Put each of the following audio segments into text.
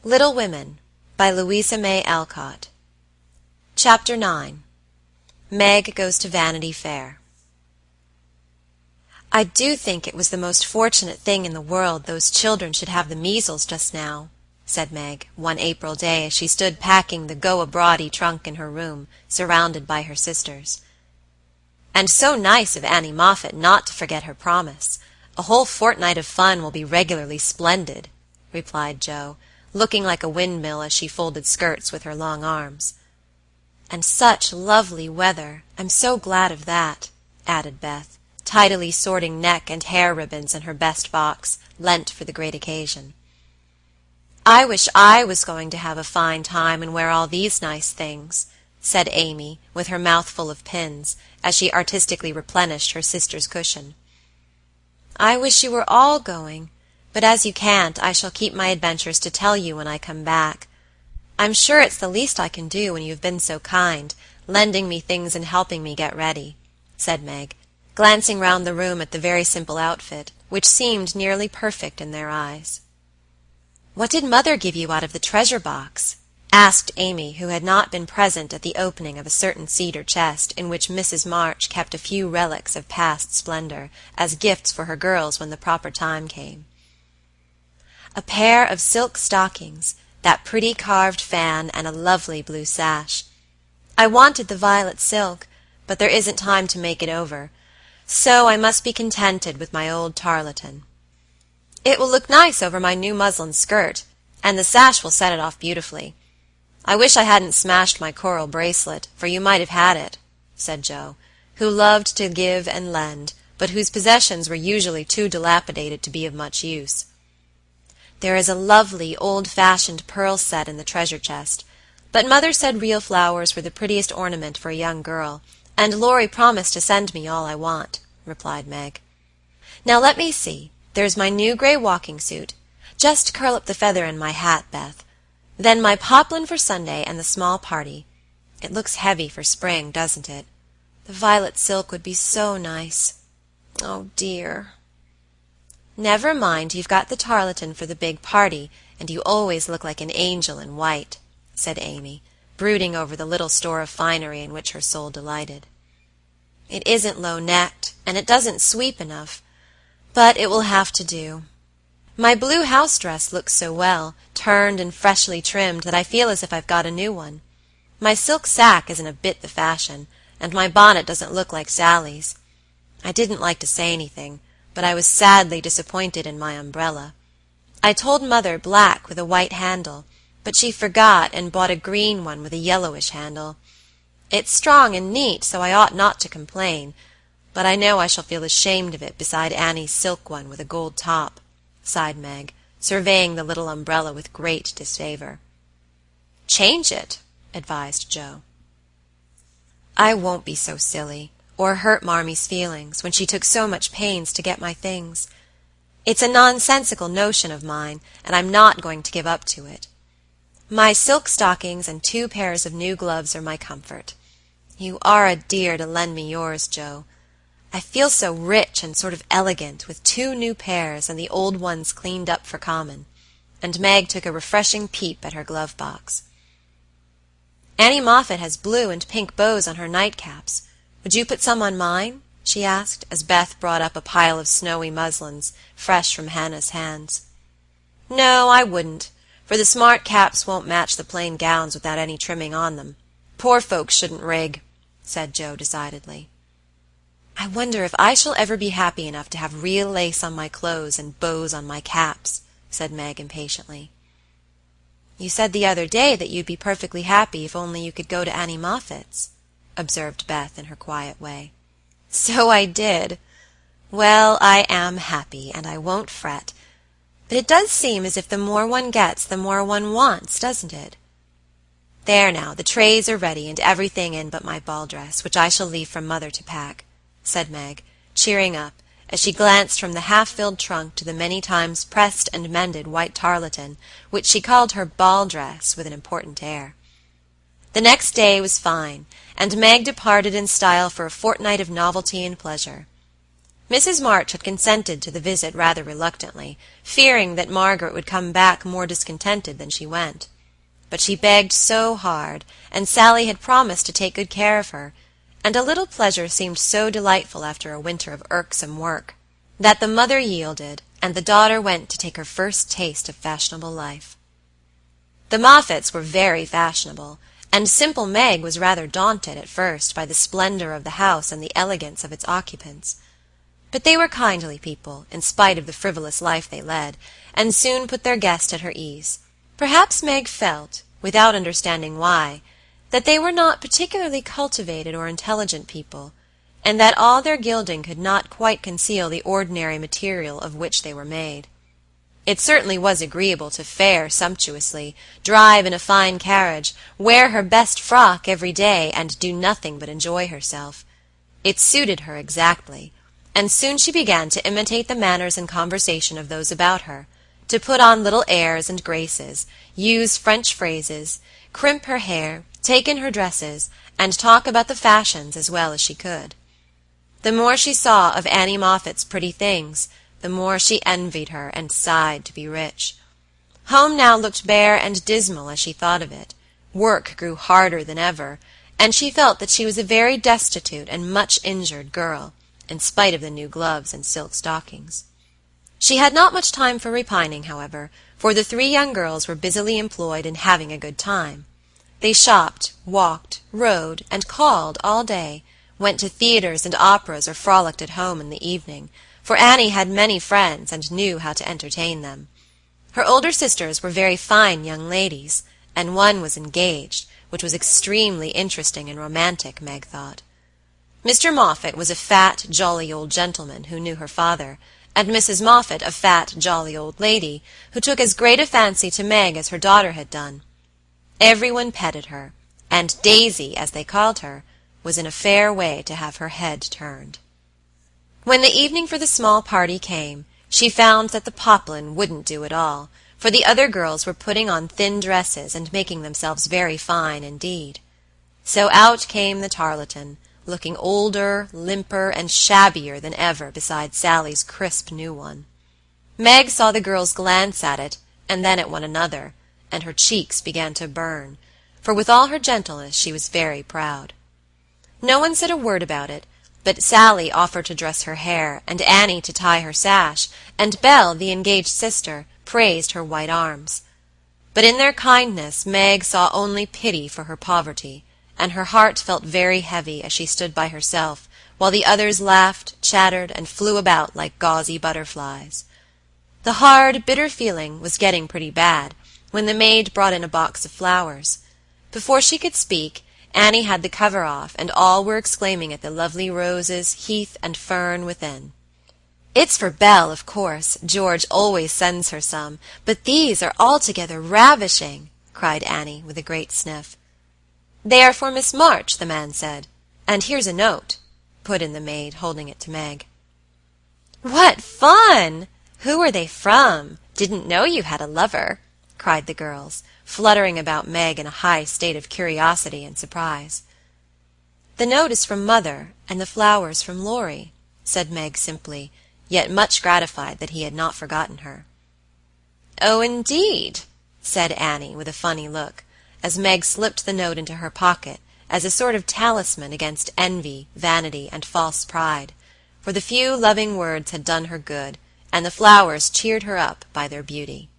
Little Women by Louise May Alcott. Chapter 9. Meg Goes to Vanity Fair. "I do think it was the most fortunate thing in the world those children should have the measles just now," said Meg, one April day as she stood packing the go-abroady trunk in her room, surrounded by her sisters. "And so nice of Annie Moffat not to forget her promise. A whole fortnight of fun will be regularly splendid," replied Jo, looking like a windmill as she folded skirts with her long arms. "And such lovely weather. I'm so glad of that," added Beth, tidily sorting neck and hair ribbons in her best box, lent for the great occasion. "I wish I was going to have a fine time and wear all these nice things," said Amy, with her mouth full of pins, as she artistically replenished her sister's cushion. "I wish you were all going, but as you can't, I shall keep my adventures to tell you when I come back. I'm sure it's the least I can do when you have been so kind, lending me things and helping me get ready," said Meg, glancing round the room at the very simple outfit, which seemed nearly perfect in their eyes. "What did Mother give you out of the treasure box?" asked Amy, who had not been present at the opening of a certain cedar chest in which Mrs. March kept a few relics of past splendor, as gifts for her girls when the proper time came. "A pair of silk stockings, that pretty carved fan, and a lovely blue sash. I wanted the violet silk, but there isn't time to make it over, so I must be contented with my old tarlatan. It will look nice over my new muslin skirt, and the sash will set it off beautifully. I wish I hadn't smashed my coral bracelet, for you might have had it," said Jo, who loved to give and lend, but whose possessions were usually too dilapidated to be of much use. "There is a lovely old-fashioned pearl set in the treasure chest, but Mother said real flowers were the prettiest ornament for a young girl, and Laurie promised to send me all I want," replied Meg. "Now let me see. There's my new gray walking suit. Just curl up the feather in my hat, Beth. Then my poplin for Sunday and the small party. It looks heavy for spring, doesn't it? The violet silk would be so nice. Oh, dear." "Never mind, you've got the tarlatan for the big party, and you always look like an angel in white," said Amy, brooding over the little store of finery in which her soul delighted. "It isn't low-necked, and it doesn't sweep enough, but it will have to do. My blue house dress looks so well, turned and freshly trimmed, that I feel as if I've got a new one. My silk sack isn't a bit the fashion, and my bonnet doesn't look like Sally's. I didn't like to say anything, but I was sadly disappointed in my umbrella. I told Mother black with a white handle, but she forgot and bought a green one with a yellowish handle. It's strong and neat, so I ought not to complain, but I know I shall feel ashamed of it beside Annie's silk one with a gold top," sighed Meg, surveying the little umbrella with great disfavor. "Change it," advised Jo. "I won't be so silly, or hurt Marmy's feelings, when she took so much pains to get my things. It's a nonsensical notion of mine, and I'm not going to give up to it. My silk stockings and 2 pairs of new gloves are my comfort. You are a dear to lend me yours, Jo. I feel so rich and sort of elegant with 2 new pairs and the old ones cleaned up for common," and Meg took a refreshing peep at her glove box. "Annie Moffat has blue and pink bows on her nightcaps. Would you put some on mine?" she asked, as Beth brought up a pile of snowy muslins, fresh from Hannah's hands. "No, I wouldn't, for the smart caps won't match the plain gowns without any trimming on them. Poor folks shouldn't rig," said Jo decidedly. "I wonder if I shall ever be happy enough to have real lace on my clothes and bows on my caps," said Meg impatiently. "You said the other day that you'd be perfectly happy if only you could go to Annie Moffat's," observed Beth in her quiet way. "So I did. Well, I am happy, and I won't fret. But it does seem as if the more one gets, the more one wants, doesn't it? There now, the trays are ready, and everything in but my ball dress, which I shall leave for Mother to pack," said Meg, cheering up, as she glanced from the half-filled trunk to the many times pressed and mended white tarlatan, which she called her ball dress with an important air. The next day was fine, and Meg departed in style for a fortnight of novelty and pleasure. Mrs. March had consented to the visit rather reluctantly, fearing that Margaret would come back more discontented than she went. But she begged so hard, and Sally had promised to take good care of her, and a little pleasure seemed so delightful after a winter of irksome work, that the mother yielded, and the daughter went to take her first taste of fashionable life. The Moffats were very fashionable, and simple Meg was rather daunted at first by the splendor of the house and the elegance of its occupants. But they were kindly people, in spite of the frivolous life they led, and soon put their guest at her ease. Perhaps Meg felt, without understanding why, that they were not particularly cultivated or intelligent people, and that all their gilding could not quite conceal the ordinary material of which they were made. It certainly was agreeable to fare sumptuously, drive in a fine carriage, wear her best frock every day, and do nothing but enjoy herself. It suited her exactly, and soon she began to imitate the manners and conversation of those about her, to put on little airs and graces, use French phrases, crimp her hair, take in her dresses, and talk about the fashions as well as she could. The more she saw of Annie Moffat's pretty things, the more she envied her and sighed to be rich. Home now looked bare and dismal as she thought of it. Work grew harder than ever, and she felt that she was a very destitute and much injured girl, in spite of the new gloves and silk stockings. She had not much time for repining, however, for the three young girls were busily employed in having a good time. They shopped, walked, rode, and called all day, went to theaters and operas or frolicked at home in the evening, for Annie had many friends and knew how to entertain them. Her older sisters were very fine young ladies, and one was engaged, which was extremely interesting and romantic, Meg thought. Mr. Moffat was a fat, jolly old gentleman who knew her father, and Mrs. Moffat a fat, jolly old lady who took as great a fancy to Meg as her daughter had done. Everyone petted her, and Daisy, as they called her, was in a fair way to have her head turned. When the evening for the small party came, she found that the poplin wouldn't do at all, for the other girls were putting on thin dresses and making themselves very fine indeed. So out came the tarletan, looking older, limper, and shabbier than ever beside Sally's crisp new one. Meg saw the girls glance at it, and then at one another, and her cheeks began to burn, for with all her gentleness she was very proud. No one said a word about it, but Sally offered to dress her hair, and Annie to tie her sash, and Belle, the engaged sister, praised her white arms. But in their kindness Meg saw only pity for her poverty, and her heart felt very heavy as she stood by herself, while the others laughed, chattered, and flew about like gauzy butterflies. The hard, bitter feeling was getting pretty bad, when the maid brought in a box of flowers. Before she could speak, Annie had the cover off, and all were exclaiming at the lovely roses, heath, and fern within. "It's for Belle, of course. George always sends her some, but these are altogether ravishing," cried Annie, with a great sniff. "They are for Miss March," the man said, "and here's a note," put in the maid, holding it to Meg. "What fun! Who are they from? Didn't know you had a lover," cried the girls, fluttering about Meg in a high state of curiosity and surprise. "The note is from Mother, and the flowers from Laurie," said Meg simply, yet much gratified that he had not forgotten her. "Oh, indeed," said Annie, with a funny look, as Meg slipped the note into her pocket as a sort of talisman against envy, vanity, and false pride, for the few loving words had done her good, and the flowers cheered her up by their beauty.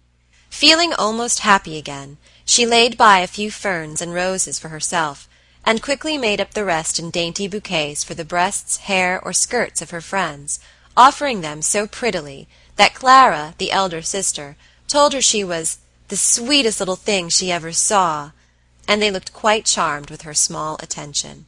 Feeling almost happy again, she laid by a few ferns and roses for herself, and quickly made up the rest in dainty bouquets for the breasts, hair, or skirts of her friends, offering them so prettily that Clara, the elder sister, told her she was the sweetest little thing she ever saw, and they looked quite charmed with her small attention.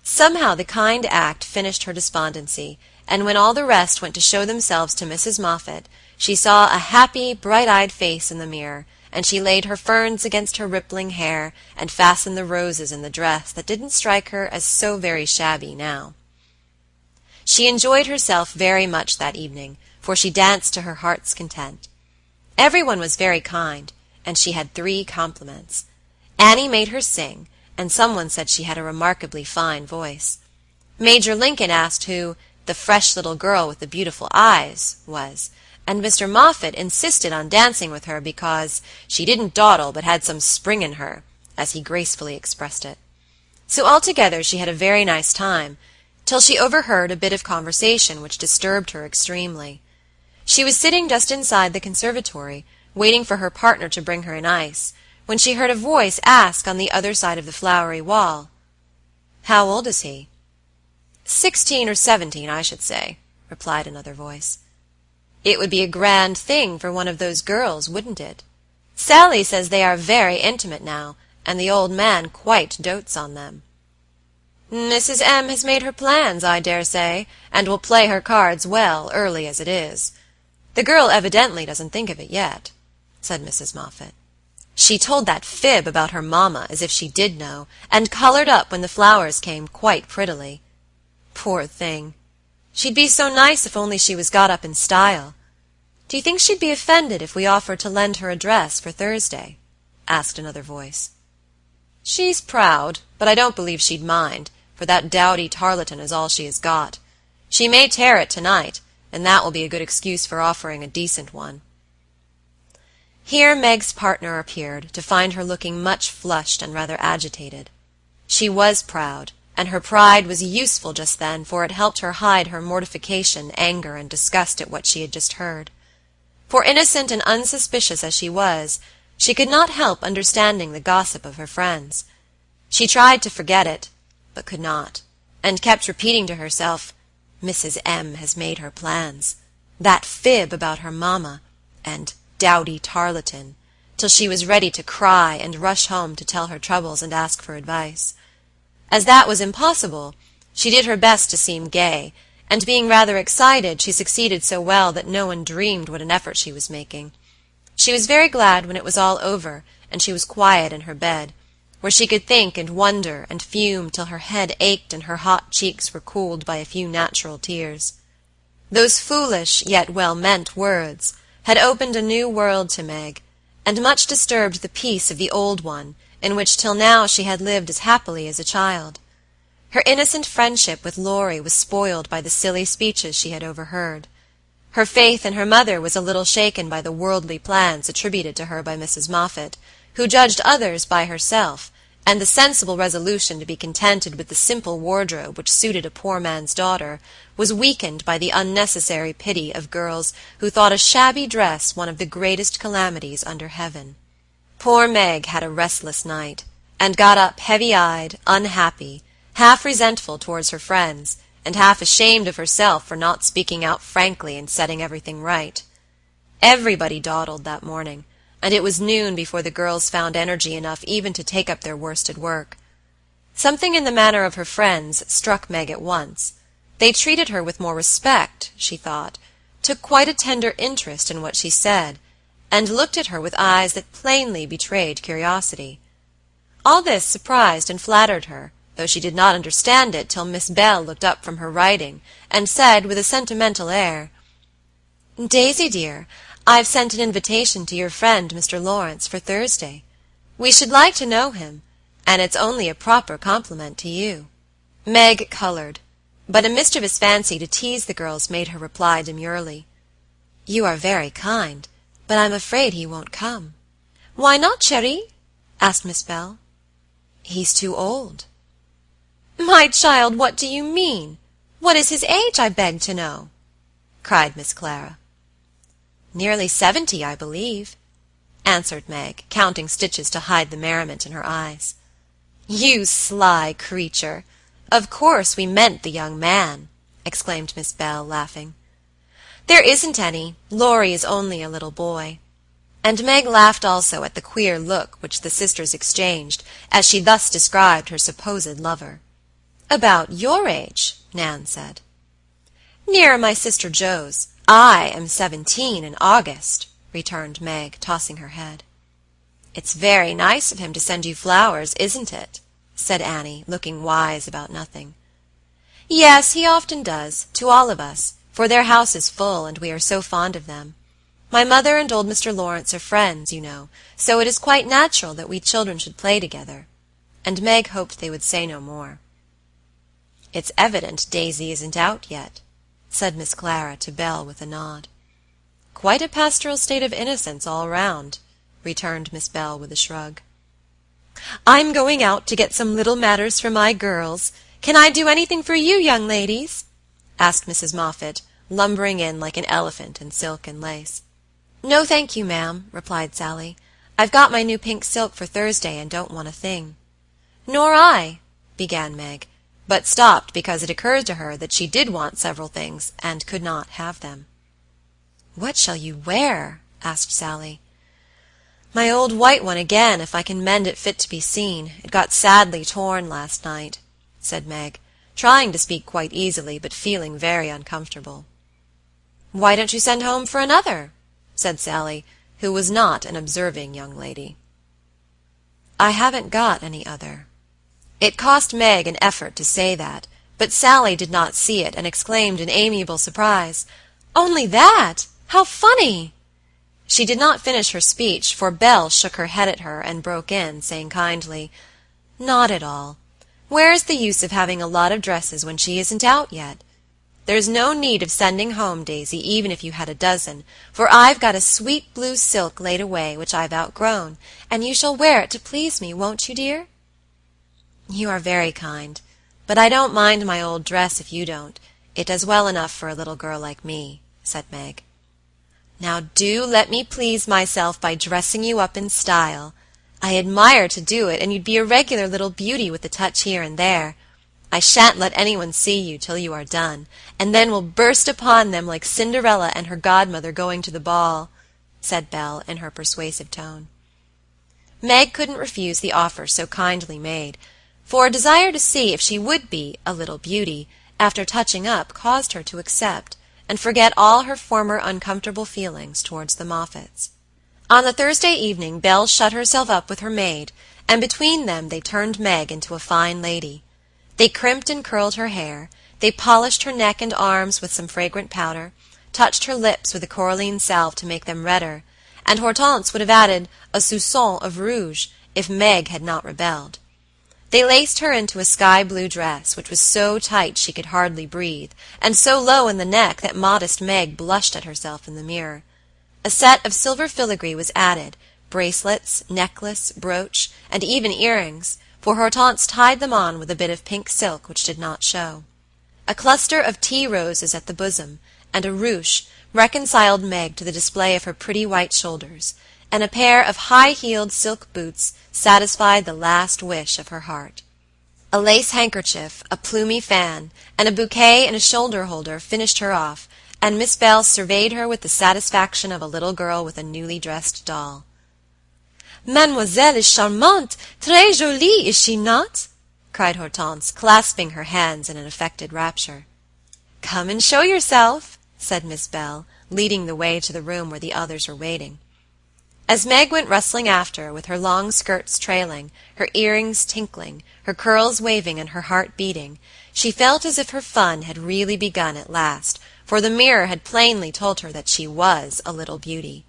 Somehow the kind act finished her despondency, and when all the rest went to show themselves to Mrs. Moffat, she saw a happy, bright-eyed face in the mirror, and she laid her ferns against her rippling hair, and fastened the roses in the dress that didn't strike her as so very shabby now. She enjoyed herself very much that evening, for she danced to her heart's content. Everyone was very kind, and she had 3 compliments. Annie made her sing, and someone said she had a remarkably fine voice. Major Lincoln asked who the fresh little girl with the beautiful eyes, was, and Mr. Moffat insisted on dancing with her because she didn't dawdle but had some spring in her, as he gracefully expressed it. So altogether she had a very nice time, till she overheard a bit of conversation which disturbed her extremely. She was sitting just inside the conservatory, waiting for her partner to bring her an ice, when she heard a voice ask on the other side of the flowery wall, "How old is he?" 16 or 17, I should say," replied another voice. "It would be a grand thing for one of those girls, wouldn't it? Sally says they are very intimate now, and the old man quite dotes on them." "Mrs. M. has made her plans, I dare say, and will play her cards well, early as it is. The girl evidently doesn't think of it yet," said Mrs. Moffat. "She told that fib about her mamma as if she did know, and colored up when the flowers came quite prettily. Poor thing! She'd be so nice if only she was got up in style. Do you think she'd be offended if we offered to lend her a dress for Thursday?" asked another voice. "She's proud, but I don't believe she'd mind, for that dowdy tarlatan is all she has got. She may tear it tonight, and that will be a good excuse for offering a decent one." Here Meg's partner appeared, to find her looking much flushed and rather agitated. She was proud, and her pride was useful just then, for it helped her hide her mortification, anger, and disgust at what she had just heard. For innocent and unsuspicious as she was, she could not help understanding the gossip of her friends. She tried to forget it, but could not, and kept repeating to herself, "Mrs. M. has made her plans. That fib about her mamma, and dowdy tarlatan," till she was ready to cry and rush home to tell her troubles and ask for advice. As that was impossible, she did her best to seem gay, and being rather excited, she succeeded so well that no one dreamed what an effort she was making. She was very glad when it was all over, and she was quiet in her bed, where she could think and wonder and fume till her head ached and her hot cheeks were cooled by a few natural tears. Those foolish yet well-meant words had opened a new world to Meg, and much disturbed the peace of the old one, in which till now she had lived as happily as a child. Her innocent friendship with Laurie was spoiled by the silly speeches she had overheard. Her faith in her mother was a little shaken by the worldly plans attributed to her by Mrs. Moffat, who judged others by herself, and the sensible resolution to be contented with the simple wardrobe which suited a poor man's daughter was weakened by the unnecessary pity of girls who thought a shabby dress one of the greatest calamities under heaven. Poor Meg had a restless night, and got up heavy-eyed, unhappy, half resentful towards her friends, and half ashamed of herself for not speaking out frankly and setting everything right. Everybody dawdled that morning, and it was noon before the girls found energy enough even to take up their worsted work. Something in the manner of her friends struck Meg at once. They treated her with more respect, she thought, took quite a tender interest in what she said, and looked at her with eyes that plainly betrayed curiosity. All this surprised and flattered her, though she did not understand it till Miss Bell looked up from her writing, and said with a sentimental air, "Daisy, dear, I've sent an invitation to your friend Mr. Lawrence for Thursday. We should like to know him, and it's only a proper compliment to you." Meg colored, but a mischievous fancy to tease the girls made her reply demurely, "You are very kind, but I'm afraid he won't come." "Why not, Cherie?" asked Miss Bell. "He's too old." "My child, what do you mean? What is his age, I beg to know?" cried Miss Clara. "Nearly 70, I believe," answered Meg, counting stitches to hide the merriment in her eyes. "You sly creature! Of course we meant the young man," exclaimed Miss Bell, laughing. "There isn't any. Laurie is only a little boy." And Meg laughed also at the queer look which the sisters exchanged as she thus described her supposed lover. "About your age," Nan said. "Nearer my sister Jo's. I am 17 in August," returned Meg, tossing her head. "It's very nice of him to send you flowers, isn't it?" said Annie, looking wise about nothing. "Yes, he often does, to all of us, for their house is full, and we are so fond of them. My mother and old Mr. Lawrence are friends, you know, so it is quite natural that we children should play together." And Meg hoped they would say no more. "It's evident Daisy isn't out yet," said Miss Clara to Belle with a nod. "Quite a pastoral state of innocence all round," returned Miss Belle with a shrug. "I'm going out to get some little matters for my girls. Can I do anything for you, young ladies?" asked Mrs. Moffat, lumbering in like an elephant in silk and lace. "No, thank you, ma'am," replied Sally. "I've got my new pink silk for Thursday and don't want a thing." "Nor I," began Meg, but stopped because it occurred to her that she did want several things and could not have them. "What shall you wear?" asked Sally. "My old white one again, if I can mend it fit to be seen. It got sadly torn last night," said Meg, trying to speak quite easily, but feeling very uncomfortable. "Why don't you send home for another?" said Sally, who was not an observing young lady. "I haven't got any other." It cost Meg an effort to say that, but Sally did not see it and exclaimed in amiable surprise, "Only that? How funny!" She did not finish her speech, for Belle shook her head at her and broke in, saying kindly, "Not at all. Where is the use of having a lot of dresses when she isn't out yet? There's no need of sending home, Daisy, even if you had a dozen, for I've got a sweet blue silk laid away which I've outgrown, and you shall wear it to please me, won't you, dear?" "You are very kind, but I don't mind my old dress if you don't. It does well enough for a little girl like me," said Meg. "Now do let me please myself by dressing you up in style. I admire to do it, and you'd be a regular little beauty with a touch here and there. I shan't let anyone see you till you are done, and then we'll burst upon them like Cinderella and her godmother going to the ball," said Belle in her persuasive tone. Meg couldn't refuse the offer so kindly made, for a desire to see if she would be a little beauty after touching up caused her to accept, and forget all her former uncomfortable feelings towards the Moffats. On the Thursday evening Belle shut herself up with her maid, and between them they turned Meg into a fine lady. They crimped and curled her hair, they polished her neck and arms with some fragrant powder, touched her lips with a coralline salve to make them redder, and Hortense would have added a soupçon of rouge if Meg had not rebelled. They laced her into a sky-blue dress, which was so tight she could hardly breathe, and so low in the neck that modest Meg blushed at herself in the mirror. A set of silver filigree was added, bracelets, necklace, brooch, and even earrings, for Hortense tied them on with a bit of pink silk which did not show. A cluster of tea roses at the bosom, and a ruche, reconciled Meg to the display of her pretty white shoulders, and a pair of high-heeled silk boots satisfied the last wish of her heart. A lace handkerchief, a plumy fan, and a bouquet in a shoulder-holder finished her off, and Miss Belle surveyed her with the satisfaction of a little girl with a newly dressed doll. "Mademoiselle is charmante, très jolie, is she not?" cried Hortense, clasping her hands in an affected rapture. "Come and show yourself," said Miss Belle, leading the way to the room where the others were waiting. As Meg went rustling after, with her long skirts trailing, her earrings tinkling, her curls waving, and her heart beating, she felt as if her fun had really begun at last, for the mirror had plainly told her that she was a little beauty.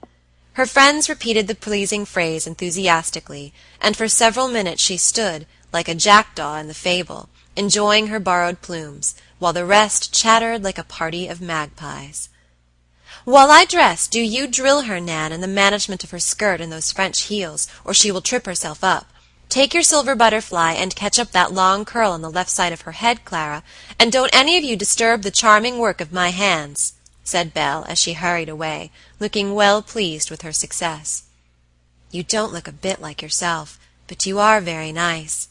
Her friends repeated the pleasing phrase enthusiastically, and for several minutes she stood, like a jackdaw in the fable, enjoying her borrowed plumes, while the rest chattered like a party of magpies. "While I dress, do you drill her, Nan, in the management of her skirt and those French heels, or she will trip herself up. Take your silver butterfly, and catch up that long curl on the left side of her head, Clara, and don't any of you disturb the charming work of my hands," said Belle as she hurried away, looking well pleased with her success. "You don't look a bit like yourself, but you are very nice.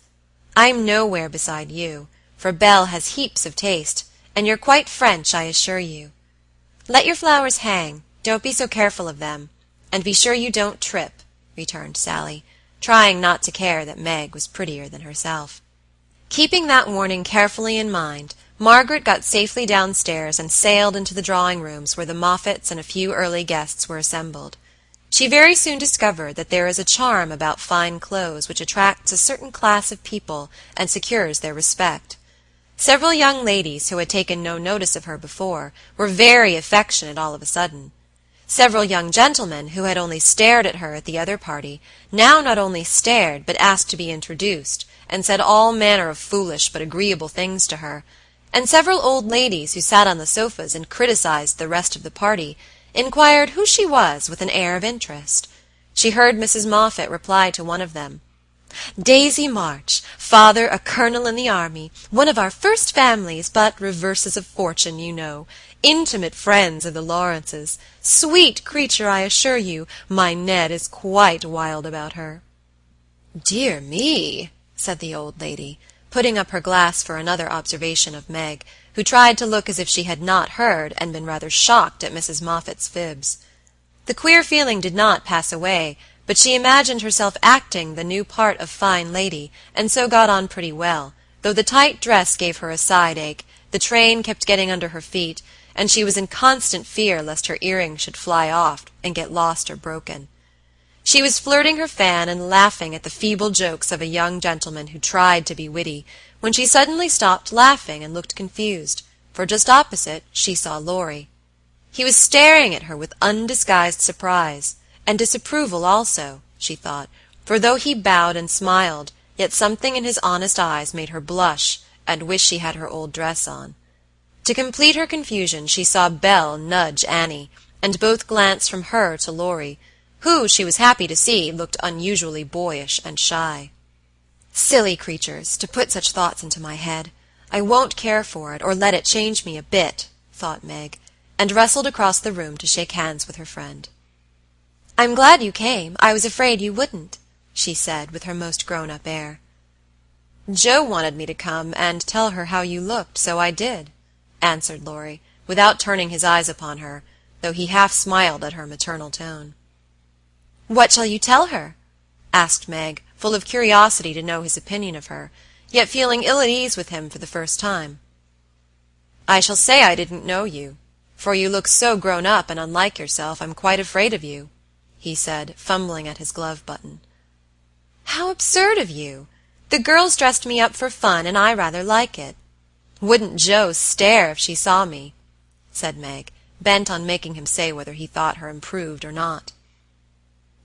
I'm nowhere beside you, for Belle has heaps of taste, and you're quite French, I assure you. Let your flowers hang, don't be so careful of them, and be sure you don't trip," returned Sally, trying not to care that Meg was prettier than herself. Keeping that warning carefully in mind, Margaret got safely downstairs and sailed into the drawing-rooms where the Moffats and a few early guests were assembled. She very soon discovered that there is a charm about fine clothes which attracts a certain class of people and secures their respect. Several young ladies who had taken no notice of her before were very affectionate all of a sudden. Several young gentlemen who had only stared at her at the other party now not only stared but asked to be introduced, and said all manner of foolish but agreeable things to her, and several old ladies who sat on the sofas and criticized the rest of the party inquired who she was with an air of interest. She heard Mrs. Moffat reply to one of them, "Daisy March, father a colonel in the army, one of our first families, but reverses of fortune, you know, intimate friends of the Lawrences. Sweet creature, I assure you, my Ned is quite wild about her." "Dear me," said the old lady, putting up her glass for another observation of Meg, who tried to look as if she had not heard and been rather shocked at Mrs. Moffat's fibs. The queer feeling did not pass away, but she imagined herself acting the new part of fine lady, and so got on pretty well, though the tight dress gave her a side-ache, the train kept getting under her feet, and she was in constant fear lest her earrings should fly off and get lost or broken. She was flirting her fan and laughing at the feeble jokes of a young gentleman who tried to be witty, when she suddenly stopped laughing and looked confused, for just opposite she saw Laurie. He was staring at her with undisguised surprise, and disapproval also, she thought, for though he bowed and smiled, yet something in his honest eyes made her blush and wish she had her old dress on. To complete her confusion, she saw Belle nudge Annie, and both glance from her to Laurie, who, she was happy to see, looked unusually boyish and shy. "Silly creatures, to put such thoughts into my head. I won't care for it, or let it change me a bit," thought Meg, and rustled across the room to shake hands with her friend. "I'm glad you came. I was afraid you wouldn't," she said, with her most grown-up air. "Joe wanted me to come and tell her how you looked, so I did," answered Laurie, without turning his eyes upon her, though he half smiled at her maternal tone. "What shall you tell her?" asked Meg, full of curiosity to know his opinion of her, yet feeling ill at ease with him for the first time. "I shall say I didn't know you, for you look so grown up and unlike yourself I'm quite afraid of you," he said, fumbling at his glove button. "How absurd of you! The girls dressed me up for fun, and I rather like it. Wouldn't Jo stare if she saw me?" said Meg, bent on making him say whether he thought her improved or not.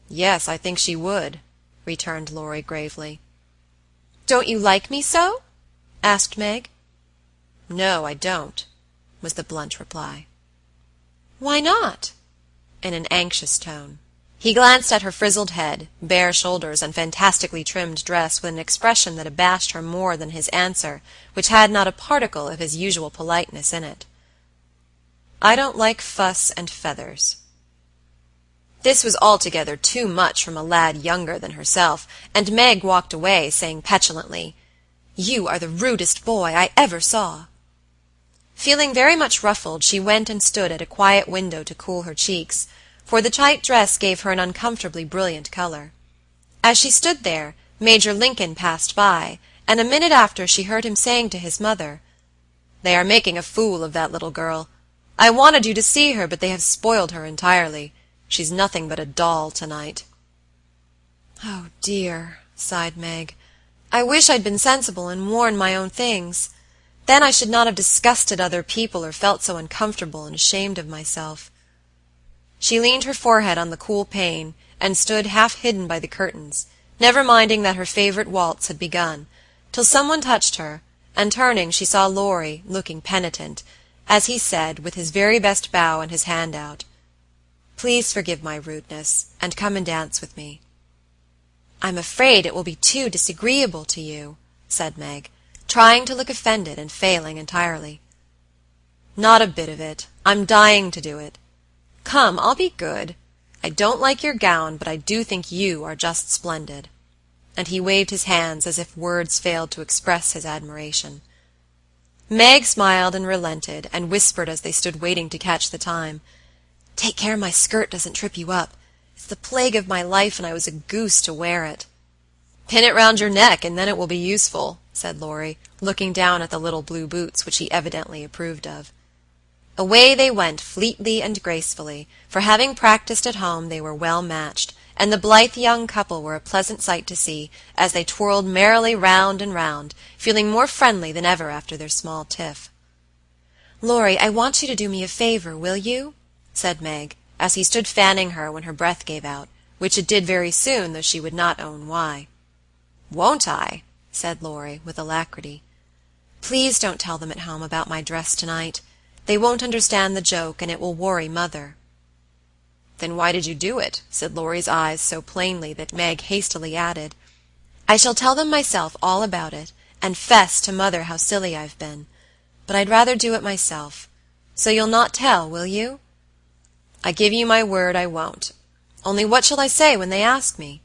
"Yes, I think she would," returned Laurie gravely. "Don't you like me so?" asked Meg. "No, I don't," was the blunt reply. "Why not?" in an anxious tone. He glanced at her frizzled head, bare shoulders, and fantastically trimmed dress with an expression that abashed her more than his answer, which had not a particle of his usual politeness in it. "I don't like fuss and feathers." This was altogether too much from a lad younger than herself, and Meg walked away, saying petulantly, "You are the rudest boy I ever saw." Feeling very much ruffled, she went and stood at a quiet window to cool her cheeks, for the tight dress gave her an uncomfortably brilliant color. As she stood there, Major Lincoln passed by, and a minute after she heard him saying to his mother, "They are making a fool of that little girl. I wanted you to see her, but they have spoiled her entirely. She's nothing but a doll tonight." "Oh, dear," sighed Meg. "I wish I'd been sensible and worn my own things. Then I should not have disgusted other people or felt so uncomfortable and ashamed of myself." She leaned her forehead on the cool pane and stood half hidden by the curtains, never minding that her favorite waltz had begun, till someone touched her, and turning she saw Laurie, looking penitent, as he said, with his very best bow and his hand out, "Please forgive my rudeness, and come and dance with me." "I'm afraid it will be too disagreeable to you," said Meg, trying to look offended and failing entirely. "Not a bit of it. I'm dying to do it. Come, I'll be good. I don't like your gown, but I do think you are just splendid." And he waved his hands as if words failed to express his admiration. Meg smiled and relented, and whispered as they stood waiting to catch the time, "Take care my skirt doesn't trip you up. It's the plague of my life, and I was a goose to wear it." "Pin it round your neck, and then it will be useful," said Laurie, looking down at the little blue boots, which he evidently approved of. Away they went fleetly and gracefully, for having practiced at home they were well matched, and the blithe young couple were a pleasant sight to see, as they twirled merrily round and round, feeling more friendly than ever after their small tiff. "Laurie, I want you to do me a favor, will you?" said Meg, as he stood fanning her when her breath gave out, which it did very soon, though she would not own why. "Won't I?" said Laurie, with alacrity. Please don't tell them at home about my dress tonight. They won't understand the joke, and it will worry Mother." "Then why did you do it?" said Laurie's eyes so plainly that Meg hastily added, "I shall tell them myself all about it, and fess to Mother how silly I've been. But I'd rather do it myself. So you'll not tell, will you?" "I give you my word I won't. Only what shall I say when they ask me?"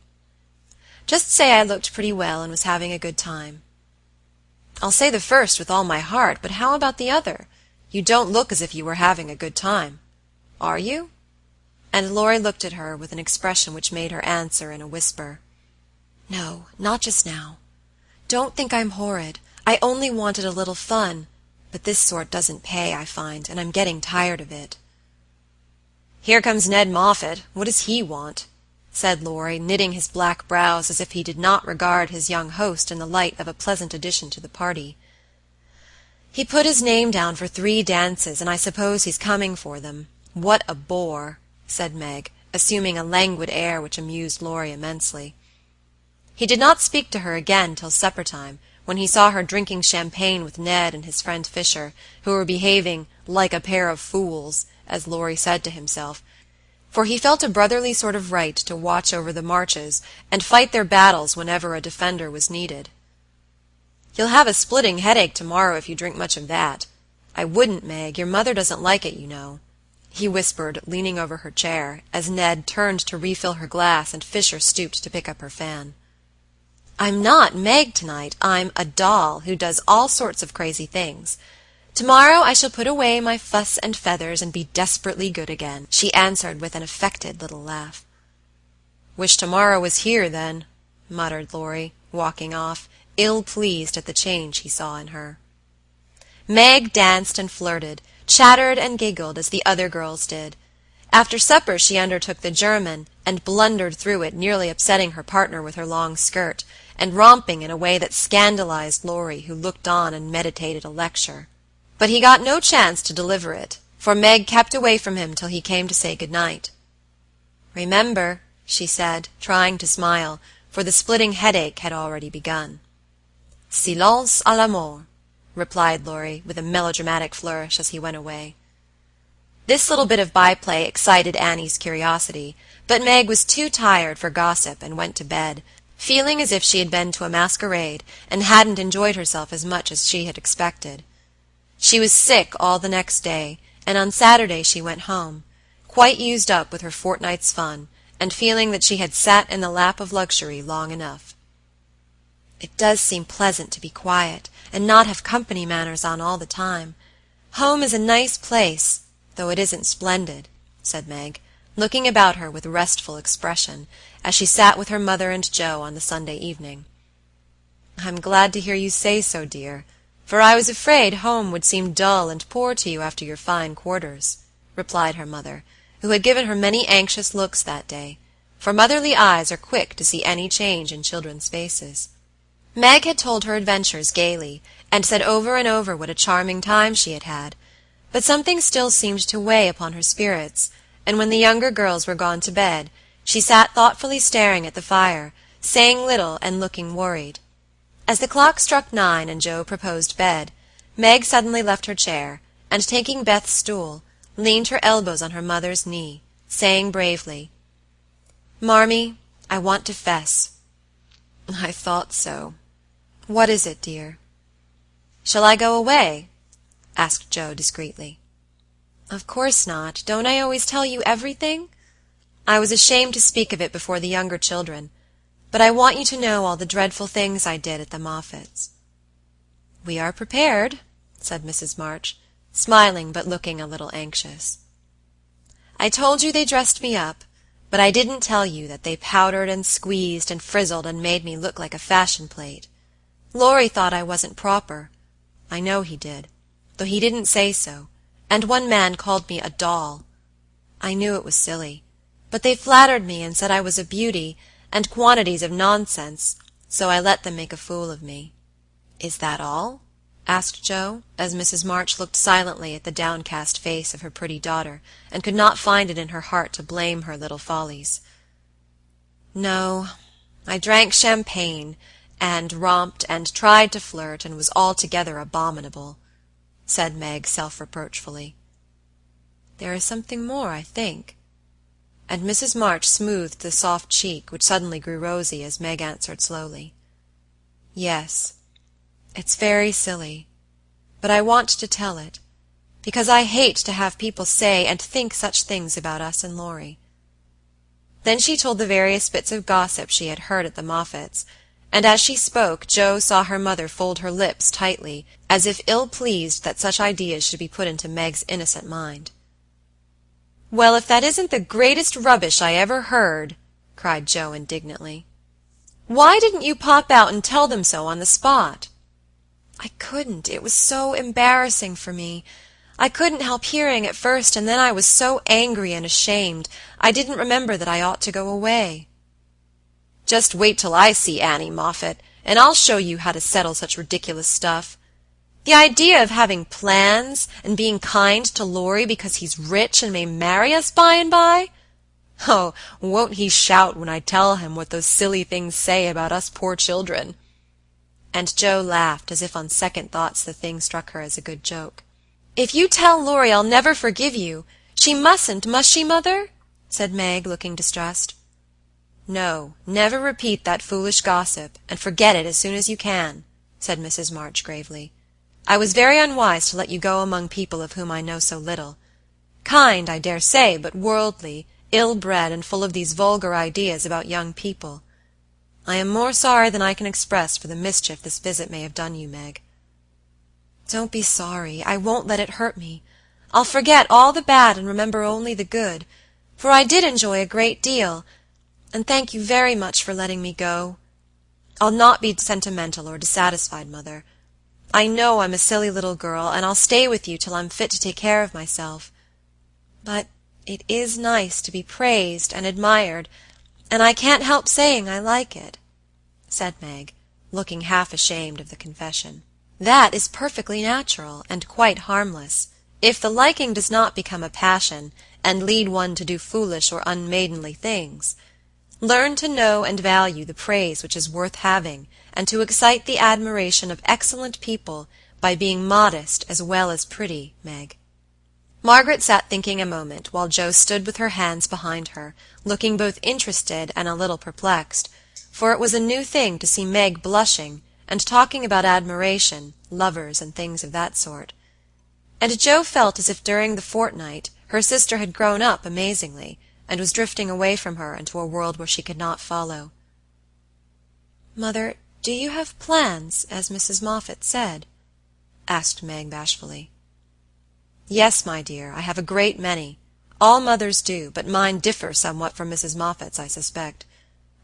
"Just say I looked pretty well and was having a good time." "I'll say the first with all my heart, but how about the other? You don't look as if you were having a good time. Are you?" And Laurie looked at her with an expression which made her answer in a whisper, "No, not just now. Don't think I'm horrid. I only wanted a little fun, but this sort doesn't pay, I find, and I'm getting tired of it." "Here comes Ned Moffat. What does he want?" said Laurie, knitting his black brows as if he did not regard his young host in the light of a pleasant addition to the party. "He put his name down for 3 dances, and I suppose he's coming for them. What a bore!" said Meg, assuming a languid air which amused Laurie immensely. He did not speak to her again till supper time, when he saw her drinking champagne with Ned and his friend Fisher, who were behaving "like a pair of fools," as Laurie said to himself, for he felt a brotherly sort of right to watch over the Marches and fight their battles whenever a defender was needed. "You'll have a splitting headache tomorrow if you drink much of that. I wouldn't, Meg. Your mother doesn't like it, you know," he whispered, leaning over her chair, as Ned turned to refill her glass and Fisher stooped to pick up her fan. "I'm not Meg tonight. I'm a doll who does all sorts of crazy things. Tomorrow I shall put away my fuss and feathers and be desperately good again," she answered with an affected little laugh. "Wish tomorrow was here, then," muttered Laurie, walking off, ill-pleased at the change he saw in her. Meg danced and flirted, chattered and giggled as the other girls did. After supper she undertook the German, and blundered through it, nearly upsetting her partner with her long skirt, and romping in a way that scandalized Laurie, who looked on and meditated a lecture. But he got no chance to deliver it, for Meg kept away from him till he came to say good night. "Remember," she said, trying to smile, for the splitting headache had already begun. "Silence à la mort," replied Laurie, with a melodramatic flourish as he went away. This little bit of by-play excited Annie's curiosity, but Meg was too tired for gossip and went to bed, feeling as if she had been to a masquerade and hadn't enjoyed herself as much as she had expected. She was sick all the next day, and on Saturday she went home, quite used up with her fortnight's fun, and feeling that she had sat in the lap of luxury long enough. "It does seem pleasant to be quiet, and not have company manners on all the time. Home is a nice place, though it isn't splendid," said Meg, looking about her with restful expression, as she sat with her mother and Joe on the Sunday evening. "I'm glad to hear you say so, dear, for I was afraid home would seem dull and poor to you after your fine quarters," replied her mother, who had given her many anxious looks that day, for motherly eyes are quick to see any change in children's faces. Meg had told her adventures gaily, and said over and over what a charming time she had had, but something still seemed to weigh upon her spirits, and when the younger girls were gone to bed, she sat thoughtfully staring at the fire, saying little and looking worried. As the clock struck 9 and Joe proposed bed, Meg suddenly left her chair, and taking Beth's stool, leaned her elbows on her mother's knee, saying bravely, "Marmee, I want to fess." "I thought so. What is it, dear?" "Shall I go away?" asked Joe discreetly. "Of course not. Don't I always tell you everything? I was ashamed to speak of it before the younger children, but I want you to know all the dreadful things I did at the Moffats." "We are prepared," said Mrs. March, smiling but looking a little anxious. "I told you they dressed me up, but I didn't tell you that they powdered and squeezed and frizzled and made me look like a fashion plate. Laurie thought I wasn't proper. I know he did, though he didn't say so, and one man called me a doll. I knew it was silly, but they flattered me and said I was a beauty, and quantities of nonsense, so I let them make a fool of me." "Is that all?" asked Joe, as Mrs. March looked silently at the downcast face of her pretty daughter, and could not find it in her heart to blame her little follies. "No, I drank champagne, and romped and tried to flirt and was altogether abominable," said Meg self-reproachfully. "There is something more, I think." And Mrs. March smoothed the soft cheek, which suddenly grew rosy as Meg answered slowly. "Yes, it's very silly, but I want to tell it, because I hate to have people say and think such things about us and Laurie." Then she told the various bits of gossip she had heard at the Moffats, and as she spoke Joe saw her mother fold her lips tightly, as if ill-pleased that such ideas should be put into Meg's innocent mind. "Well, if that isn't the greatest rubbish I ever heard," cried Joe indignantly. "Why didn't you pop out and tell them so on the spot?" "I couldn't. It was so embarrassing for me. I couldn't help hearing at first, and then I was so angry and ashamed, I didn't remember that I ought to go away." "Just wait till I see Annie Moffat, and I'll show you how to settle such ridiculous stuff. The idea of having plans, and being kind to Laurie because he's rich and may marry us by and by. Oh, won't he shout when I tell him what those silly things say about us poor children?" And Joe laughed, as if on second thoughts the thing struck her as a good joke. "If you tell Laurie I'll never forgive you, she mustn't, must she, Mother?" said Meg, looking distressed. "No, never repeat that foolish gossip, and forget it as soon as you can," said Mrs. March gravely. "I was very unwise to let you go among people of whom I know so little. Kind, I dare say, but worldly, ill-bred, and full of these vulgar ideas about young people. I am more sorry than I can express for the mischief this visit may have done you, Meg." "Don't be sorry. I won't let it hurt me. I'll forget all the bad and remember only the good, for I did enjoy a great deal, and thank you very much for letting me go. I'll not be sentimental or dissatisfied, Mother. I know I'm a silly little girl, and I'll stay with you till I'm fit to take care of myself. But it is nice to be praised and admired, and I can't help saying I like it," said Meg, looking half ashamed of the confession. "That is perfectly natural, and quite harmless, if the liking does not become a passion, and lead one to do foolish or unmaidenly things. Learn to know and value the praise which is worth having, and to excite the admiration of excellent people by being modest as well as pretty, Meg." Margaret sat thinking a moment, while Joe stood with her hands behind her, looking both interested and a little perplexed, for it was a new thing to see Meg blushing, and talking about admiration, lovers, and things of that sort. And Joe felt as if during the fortnight her sister had grown up amazingly, and was drifting away from her into a world where she could not follow. "Mother, do you have plans, as Mrs. Moffat said?" asked Meg bashfully. "Yes, my dear, I have a great many. All mothers do, but mine differ somewhat from Mrs. Moffat's, I suspect.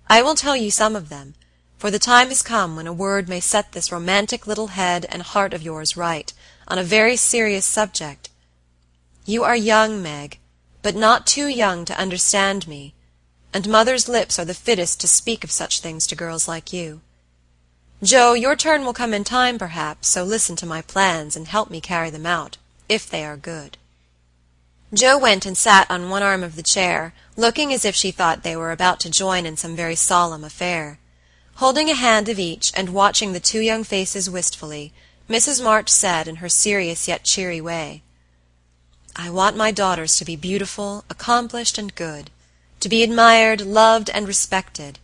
I will tell you some of them, for the time has come when a word may set this romantic little head and heart of yours right, on a very serious subject. You are young, Meg, but not too young to understand me, and mother's lips are the fittest to speak of such things to girls like you. Joe, your turn will come in time, perhaps, so listen to my plans and help me carry them out, if they are good." Joe went and sat on one arm of the chair, looking as if she thought they were about to join in some very solemn affair. Holding a hand of each, and watching the two young faces wistfully, Mrs. March said, in her serious yet cheery way, "I want my daughters to be beautiful, accomplished, and good, to be admired, loved, and respected,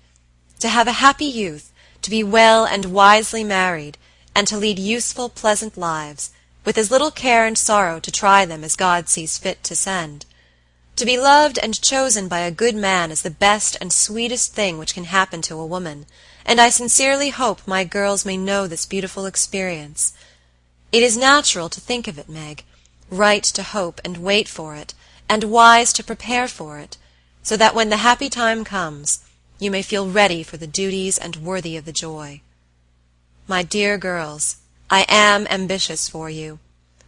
to have a happy youth, to be well and wisely married, and to lead useful, pleasant lives, with as little care and sorrow to try them as God sees fit to send. To be loved and chosen by a good man is the best and sweetest thing which can happen to a woman, and I sincerely hope my girls may know this beautiful experience. It is natural to think of it, Meg, right to hope and wait for it, and wise to prepare for it, so that when the happy time comes, you may feel ready for the duties and worthy of the joy. My dear girls, I am ambitious for you,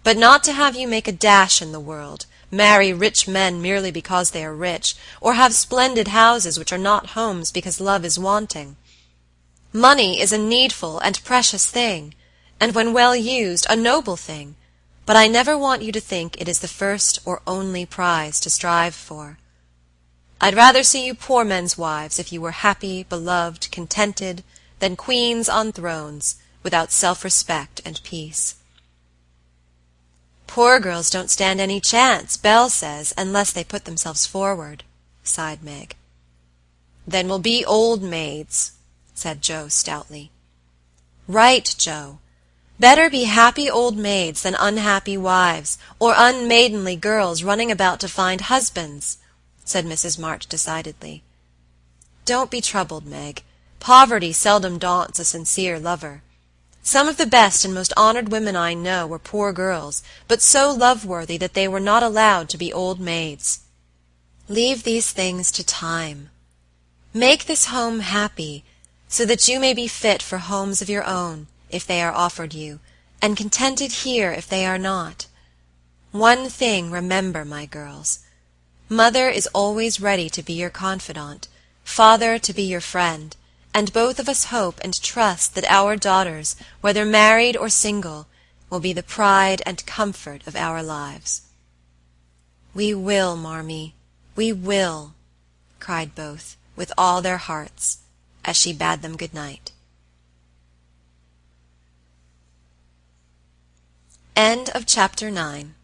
but not to have you make a dash in the world, marry rich men merely because they are rich, or have splendid houses which are not homes because love is wanting. Money is a needful and precious thing, and when well used, a noble thing, but I never want you to think it is the first or only prize to strive for. I'd rather see you poor men's wives if you were happy, beloved, contented, than queens on thrones, without self-respect and peace." "Poor girls don't stand any chance, Belle says, unless they put themselves forward," sighed Meg. "Then we'll be old maids," said Joe stoutly. "Right, Joe. Better be happy old maids than unhappy wives, or unmaidenly girls running about to find husbands," said Mrs. March decidedly. "Don't be troubled, Meg. Poverty seldom daunts a sincere lover. Some of the best and most honored women I know were poor girls, but so love-worthy that they were not allowed to be old maids. Leave these things to time. Make this home happy, so that you may be fit for homes of your own, if they are offered you, and contented here if they are not. One thing remember, my girls. Mother is always ready to be your confidant, father to be your friend, and both of us hope and trust that our daughters, whether married or single, will be the pride and comfort of our lives." "We will, Marmee, we will," cried both, with all their hearts, as she bade them good night. End of Chapter 9.